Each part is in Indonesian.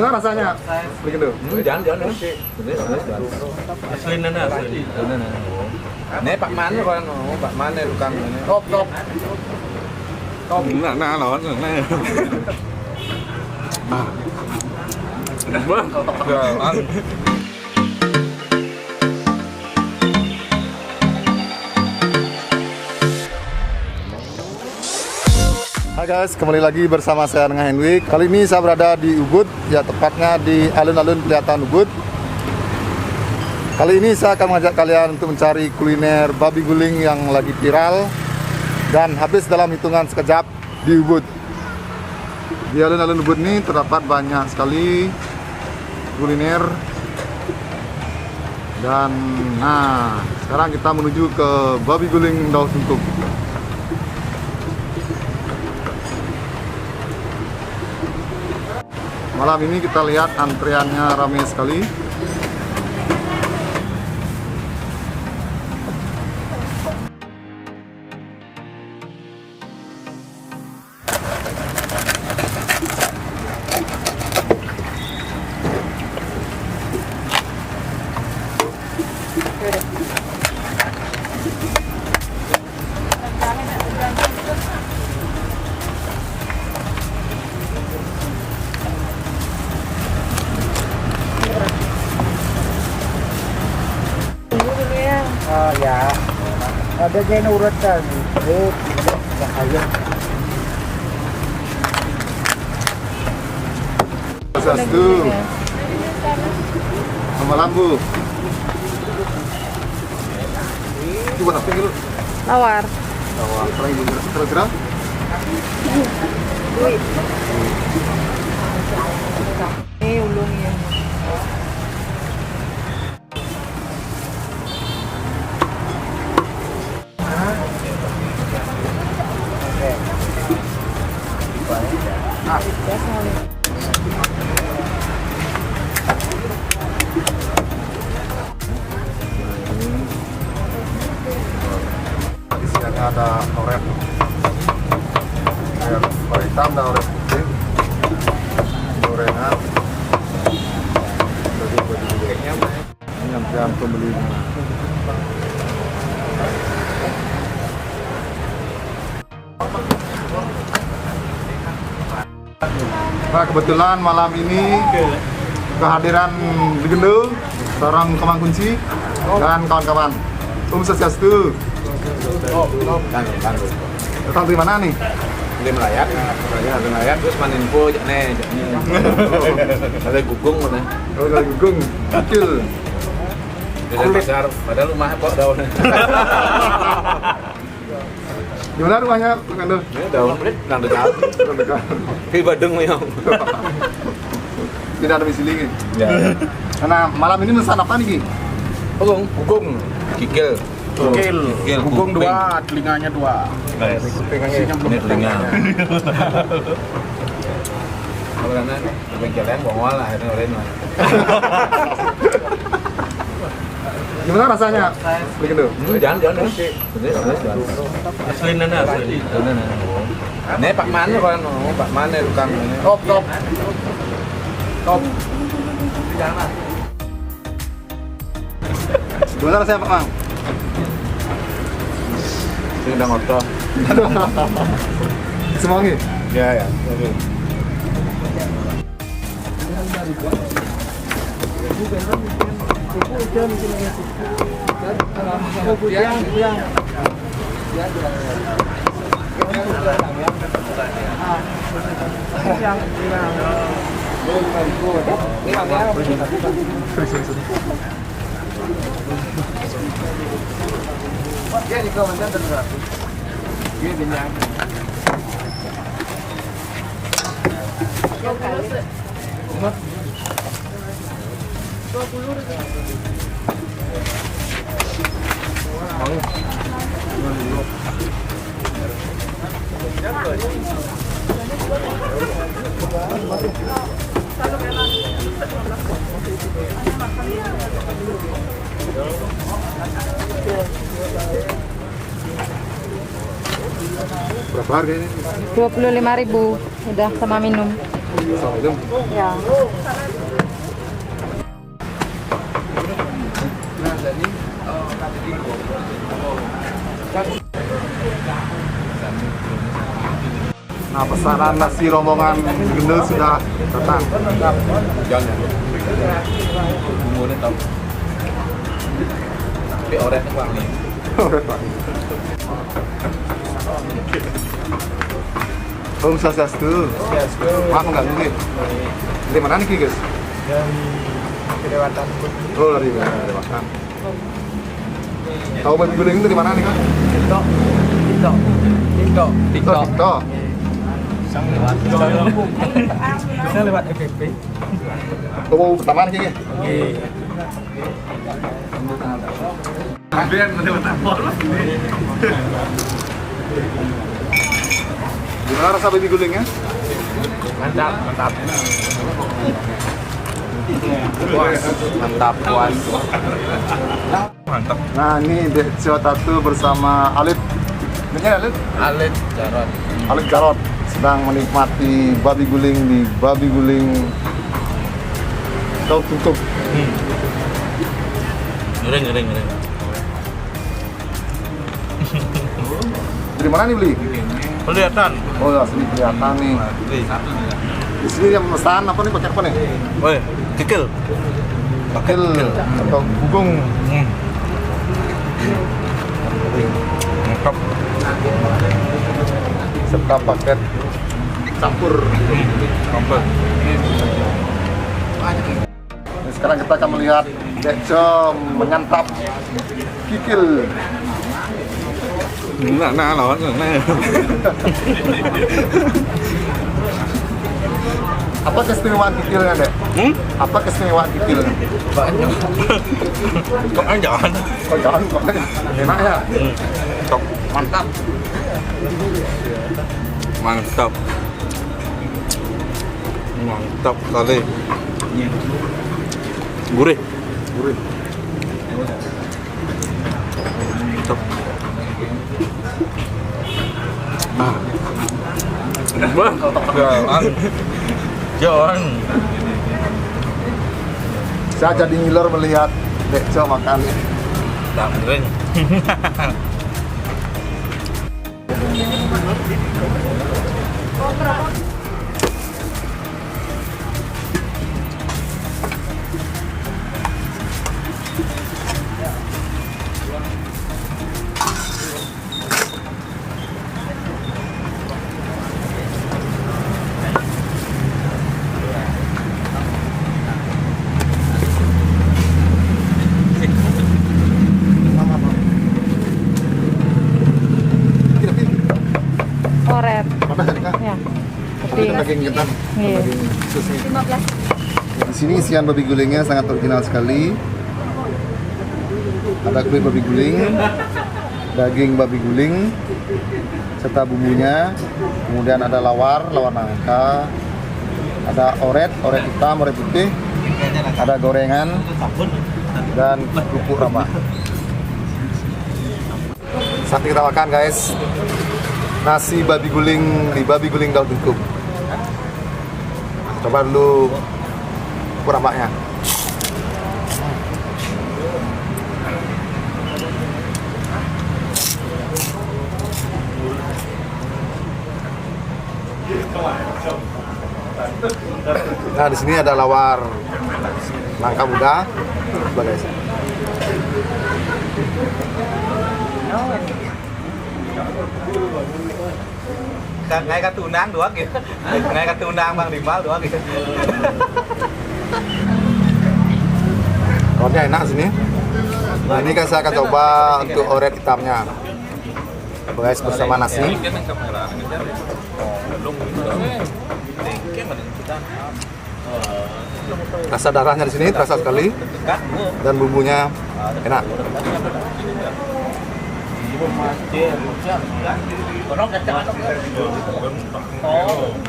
Gimana rasanya? Bikin dulu. Jangan. Asli nana. Này Pak Man rồi con, Pak Man này tukang này. Top. Nah, nó này. Vâng. Ăn. Hai guys, kembali lagi bersama saya dengan Henwick. Kali ini saya berada di Ubud, ya tepatnya di alun-alun Kelihatan Ubud. Kali ini saya akan mengajak kalian untuk mencari kuliner babi guling yang lagi viral dan habis dalam hitungan sekejap di Ubud. Di alun-alun Ubud ini terdapat banyak sekali kuliner. Dan sekarang kita menuju ke babi guling Daun Sungkup. Malam ini kita lihat antriannya ramai sekali. Oh ya, ada gen urutan, bahaya. Satu, sama lambu. Itu buat apa gitu? Lawar. Lawar, kira-kira? Duit. Ini ulungnya. Isiannya ada oren hitam dan oren putih, gorengan, jadi ini antrian pembelinya. Nah, kebetulan malam ini kehadiran Legendo, seorang Kemang Kunci dan kawan-kawan. Swastiastu. Datang dari mana nih? Dari Melayat, terus Maninpo nih. Ada Gugung mana? Oh, dari Gugung, kecil. Dari pasar, padahal rumah kok daun. Gimana rumahnya, Legendo? Ini daun, nang dekat. Di Badung nih. Tidak ada misili. Ya. Nah, malam ini pesan apa nih, Ki? Gugung, kikil. Gugung 2, telinganya 2. Isinya belum Ini telinga. Kalau karena bengkelnya bongol lah, itu lain lah. Gimana rasanya? Legendo? Jangan. Asli nana. Này Pak Man rồi con, Pak Man này tukang này. Top. Gimana rasanya, Pak Mang? Ini udah ngotot. Semangi? Ya. Oke. Berapa harga ini? 25.000 udah sama minum. Assalamualaikum. Ya. Nah, pesanan nasi rombongan gendel sudah datang. Jangan. Bumbunya tau. Tapi oranye bang nih. Om Swastiastu. Maaf nggak nih? Dari mana nih guys? Dari Kedewatan. Oh dari Dewatan. Tahu babi guling itu dari mana nih? TikTok. TikTok. Bisa lewat FVP. Tahu pertama nih kayaknya. Gimana rasa babi gulingnya? Mantap. Puas. Mantap. Nah ini Decio Tatu bersama Alif. Ini Alif? Alit Jarot. Alif Jarot sedang menikmati babi guling di Babi Guling Daun Tungkuk. Ngering. Dari mana nih beli? Kelihatan. Oh ya, sini kelihatan nih. Di sini yang memesan apa nih, pakai apa nih? Woi, kikil. Pakil atau bugung. Mantap. Serta paket campur. Mantap. Nah, sekarang kita akan melihat Deco menyantap kikil. Nah, lawan nah. Apa keistimewaan kikilnya, Dek? Apa keistimewaan kikilnya? Banyak. Kok jangan. Kok jangan kok enak ya? Top. Mantap. Mantap kali. Gurih. Mantap. Jangan. Saya jadi ngiler melihat Deco makan. Tak kering. Oret. Apa tadi kah? Ya. Itu daging ketan. Iya. Daging sushi. Di sini isian babi gulingnya sangat original sekali. Ada kulit babi guling, daging babi guling, serta bumbunya. Kemudian ada lawar nangka, ada oret hitam, oret putih, ada gorengan, dan kerupuk rambah. Saat kita makan guys, nasi babi guling di Babi Guling Daun Tungkuk. Coba dulu kurambaknya. Nah, di sini ada lawar nangka muda. Coba guys. Ngay cả tù nang doang gitu. Ngay cả tù nang Bang Dimal doang gitu. Orangnya enak sini. Nah, ini kan saya akan coba untuk oret hitamnya. Coba guys, bersama nasi. Rasa darahnya di sini terasa sekali dan bumbunya enak.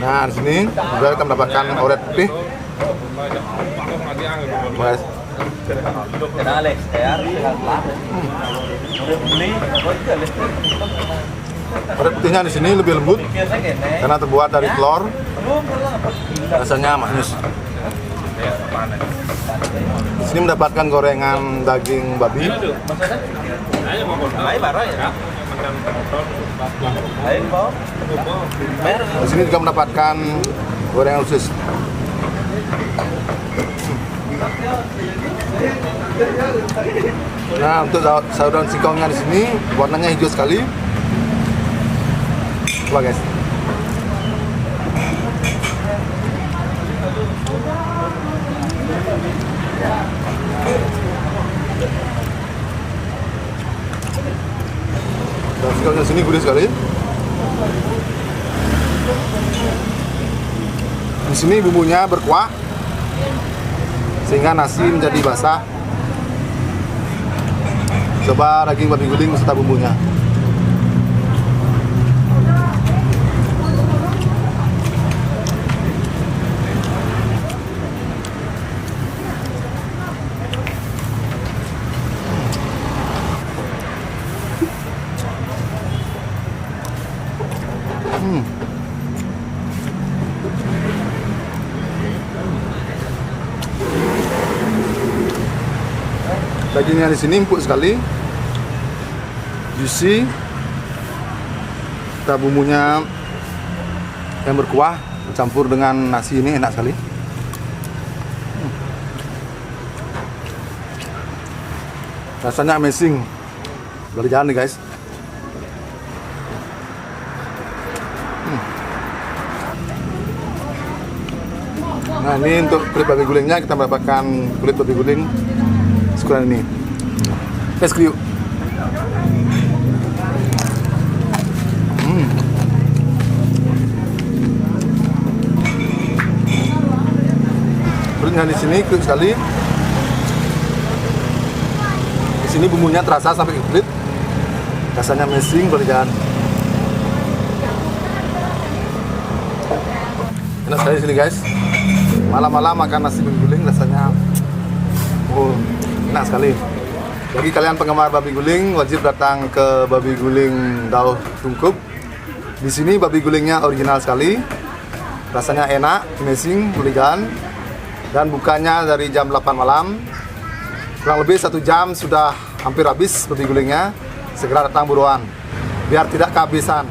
Nah, di sini juga kita mendapatkan oret putih. Guys. Kulit putihnya di sini lebih lembut karena terbuat dari telur. Rasanya manis. Di sini mendapatkan gorengan daging babi. Di sini juga mendapatkan gorengan usus. Nah, untuk sayur daun singkongnya di sini warnanya hijau sekali. Coba guys. Daun singkongnya di sini gurih sekali. Di sini bumbunya berkuah sehingga nasi menjadi basah. Coba daging babi guling beserta bumbunya. Dagingnya di sini empuk sekali, juicy. Kita bumbunya yang berkuah bercampur dengan nasi ini enak sekali. Rasanya amazing. Boleh jalan nih guys. Nah ini untuk kulit babi gulingnya kita mendapatkan kulit babi guling ukuran ini. Tes kriuk. Kulitnya di sini kriuk sekali. Di sini bumbunya terasa sampai ke kulit. Rasanya amazing, boleh jalan. Enak sekali di sini guys. Malam-malam makan nasi babi guling rasanya enak sekali. Bagi kalian penggemar babi guling wajib datang ke Babi Guling Dauh Tungkup. Di sini babi gulingnya original sekali. Rasanya enak, amazing, gulingan. Dan bukanya dari jam 8 malam. Kurang lebih 1 jam sudah hampir habis babi gulingnya. Segera datang buruan biar tidak kehabisan.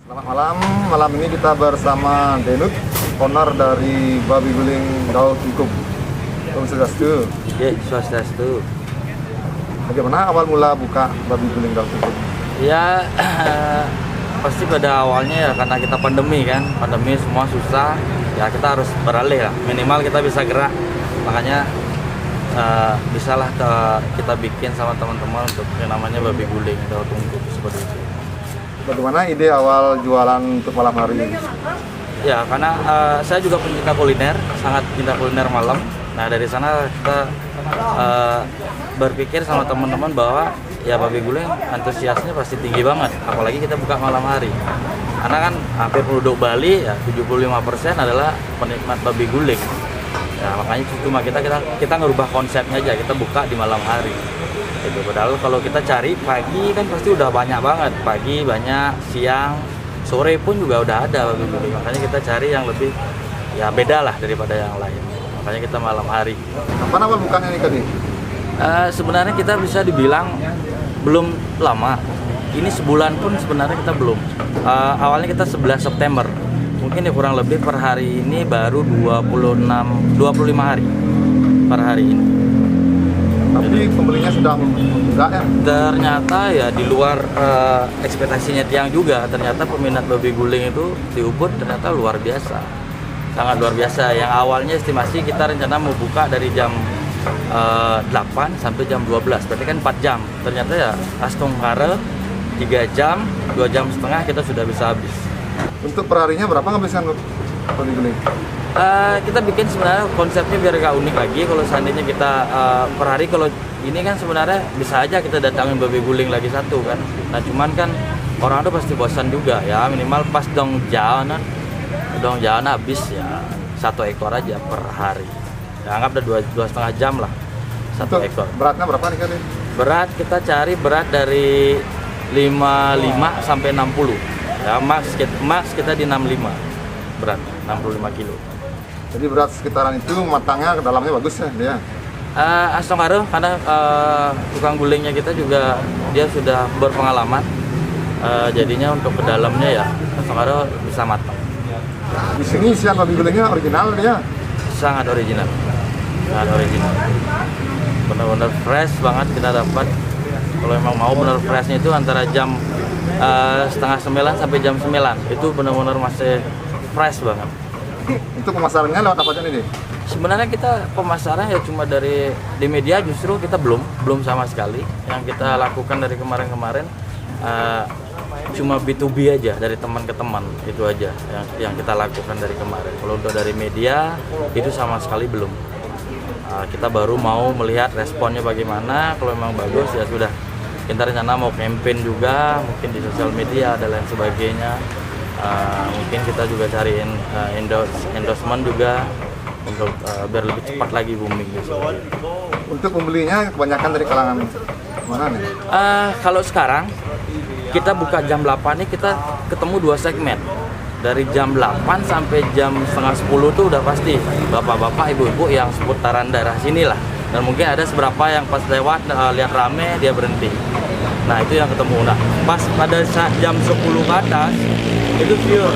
Selamat malam. Malam ini kita bersama Denut, owner dari Babi Guling Dauh Tungkup. Om Swastiastu. Ya, Swastiastu. Bagaimana awal mula buka Babi Guling Dauh Tungkup? Ya, pasti pada awalnya ya karena kita pandemi kan, pandemi semua susah, ya kita harus beralih lah. Minimal kita bisa gerak, makanya bisalah kita bikin sama teman-teman untuk yang namanya Babi Guling Dauh Tungkup seperti itu. Bagaimana ide awal jualan untuk malam hari? Ya, karena saya juga pencinta kuliner, sangat cinta kuliner malam. Nah dari sana kita berpikir sama teman-teman bahwa ya babi guling antusiasnya pasti tinggi banget, apalagi kita buka malam hari. Karena kan hampir penduduk Bali ya 75% adalah penikmat babi guling. Ya makanya cuma kita ngerubah konsepnya aja, kita buka di malam hari. Itu padahal kalau kita cari pagi kan pasti udah banyak banget, pagi banyak, siang, sore pun juga udah ada babi guling. Makanya kita cari yang lebih ya beda lah daripada yang lain. Makanya kita malam hari. Kapan awal bukanya nih tadi? Sebenarnya kita bisa dibilang belum lama. Ini sebulan pun sebenarnya kita belum. Awalnya kita 11 September. Mungkin ya kurang lebih per hari ini baru 25 hari per hari ini. Tapi pembelinya sudah enggak ya? Ternyata ya di luar ekspektasinya Tiang juga. Ternyata peminat babi guling itu di Ubud ternyata luar biasa. Sangat luar biasa. Yang awalnya estimasi kita rencana mau buka dari jam 8 sampai jam 12, berarti kan 4 jam. Ternyata ya astung kare 3 jam, 2 jam setengah kita sudah bisa habis. Untuk perharinya berapa ngabisin babi guling? Kita bikin sebenarnya konsepnya biar gak unik lagi. Kalau seandainya kita per hari, kalau ini kan sebenarnya bisa aja kita datangin babi guling lagi satu kan. Nah cuman kan orang tuh pasti bosan juga ya, minimal pas dong jalan habis ya 1 ekor aja per hari. Ya, anggap udah 2,5 jam lah 1 ekor. Beratnya berapa nih kan? Berat kita cari berat dari 55 sampai 60. Ya, max kita di 65 berat, 65 kilo. Jadi berat sekitaran itu, matangnya ke dalamnya bagus ya dia. Asam Karo karena tukang gulingnya kita juga dia sudah berpengalaman. Jadinya untuk ke dalamnya ya Asam Karo bisa matang. Di sini isian babi gulingnya original dia. Sangat original. Sangat original. Benar-benar fresh banget kita dapat. Kalau emang mau benar freshnya itu antara jam setengah 9 sampai jam 9. Itu benar-benar masih fresh banget. Untuk pemasarannya lewat apa aja nih? Sebenarnya kita pemasaran ya cuma di media, justru kita belum sama sekali. Yang kita lakukan dari kemarin-kemarin cuma B2B aja, dari teman ke teman, itu aja yang kita lakukan dari kemarin. Kalau untuk dari media itu sama sekali belum. Kita baru mau melihat responnya bagaimana. Kalau memang bagus ya sudah. Kita rencana mau campaign juga, mungkin di sosial media dan lain sebagainya. Mungkin kita juga cariin endorsement juga untuk biar lebih cepat lagi booming gitu. Untuk pembelinya kebanyakan dari kalangan mana nih? Kalau sekarang kita buka jam 8 nih, kita ketemu 2 segmen. Dari jam 8 sampai jam setengah 10 tuh udah pasti bapak-bapak, ibu-ibu yang seputaran daerah sini lah. Dan mungkin ada seberapa yang pas lewat lihat rame dia berhenti. Nah itu yang ketemu. Nah pas pada saat jam 10 ke atas itu pure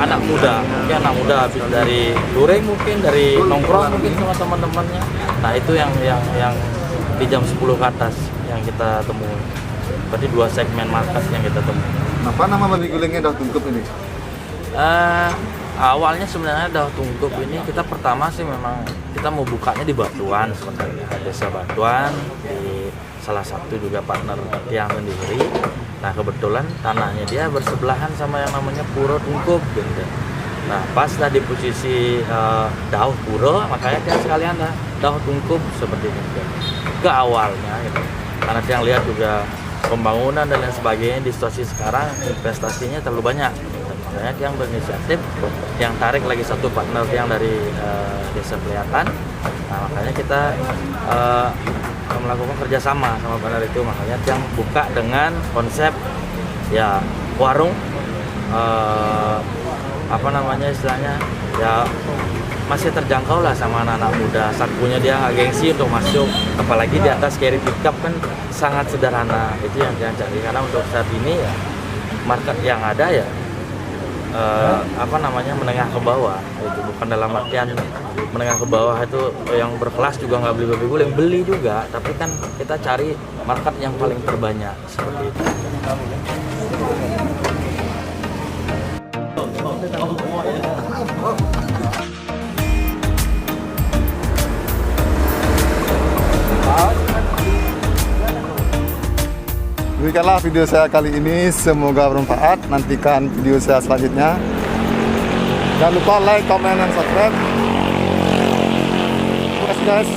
anak muda, mungkin anak muda habis dari luring, mungkin dari nongkrong mungkin sama teman-temannya. Nah itu yang di jam 10 ke atas yang kita temui. Berarti 2 segmen markas yang kita temui. Apa nama babi gulingnya Daun Tungkup ini? Awalnya sebenarnya Daun Tungkup ini kita pertama sih memang kita mau bukanya di Batuan sebenarnya, desa Batuan, di salah satu juga partner yang sendiri. Nah kebetulan tanahnya dia bersebelahan sama yang namanya Puro Tungkup gitu. Nah pas tadi posisi Dauh Puro, makanya dia sekalian Dauh Tungkup seperti itu ke awalnya gitu. Karena dia lihat juga pembangunan dan lain sebagainya di situasi sekarang investasinya terlalu banyak. Makanya dia yang berinisiatif, yang tarik lagi satu partner yang dari desa Peliatan. Nah makanya kita melakukan kerjasama sama partner itu, makanya yang buka dengan konsep ya warung apa namanya istilahnya ya masih terjangkau lah sama anak-anak muda. Sakunya dia nggak gengsi untuk masuk, apalagi di atas carry pickup kan sangat sederhana. Itu yang dia cari, karena untuk saat ini ya market yang ada ya apa namanya menengah ke bawah. Itu bukan dalam artian menengah ke bawah itu yang berkelas juga nggak beli babi guling, beli juga, tapi kan kita cari market yang paling terbanyak seperti itu. Demikianlah video saya kali ini, semoga bermanfaat. Nantikan video saya selanjutnya. Jangan lupa like, comment, dan subscribe. Terima kasih guys.